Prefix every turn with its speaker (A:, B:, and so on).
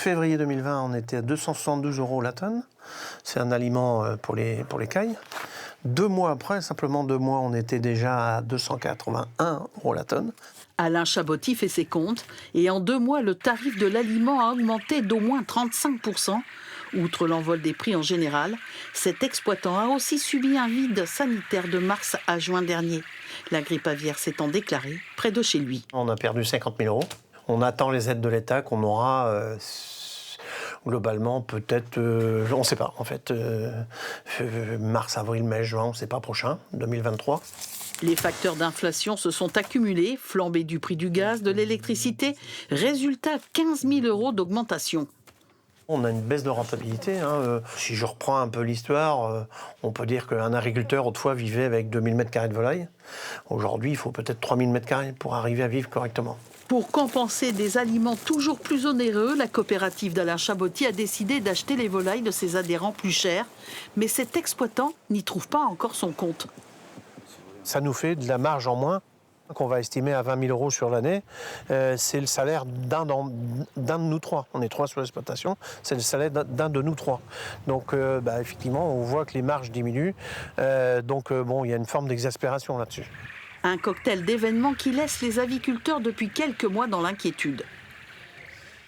A: février 2020, on était à 272 € la tonne. C'est un aliment pour les cailles. 2 mois après, simplement 2 mois, on était déjà à 281 € la tonne.
B: Alain Chaboty fait ses comptes et en 2 mois, le tarif de l'aliment a augmenté d'au moins 35%. Outre l'envol des prix en général, cet exploitant a aussi subi un vide sanitaire de mars à juin dernier. La grippe aviaire s'étant déclarée près de chez lui.
A: On a perdu 50 000 €. On attend les aides de l'État qu'on aura globalement peut-être, on ne sait pas en fait, mars, avril, mai, juin, on ne sait pas prochain, 2023.
B: Les facteurs d'inflation se sont accumulés, flambée du prix du gaz, de l'électricité, résultat 15 000 € d'augmentation.
A: On a une baisse de rentabilité. Si je reprends un peu l'histoire, on peut dire qu'un agriculteur autrefois vivait avec 2000 m² de volaille. Aujourd'hui, il faut peut-être 3000 m² pour arriver à vivre correctement.
B: Pour compenser des aliments toujours plus onéreux, la coopérative d'Alain Chaboty a décidé d'acheter les volailles de ses adhérents plus chères. Mais cet exploitant n'y trouve pas encore son compte.
A: Ça nous fait de la marge en moins, qu'on va estimer à 20 000 € sur l'année. C'est le salaire d'un de nous trois. On est 3 sur l'exploitation, c'est le salaire d'un de nous 3. Donc effectivement, on voit que les marges diminuent. Il y a une forme d'exaspération là-dessus.
B: Un cocktail d'événements qui laisse les aviculteurs depuis quelques mois dans l'inquiétude.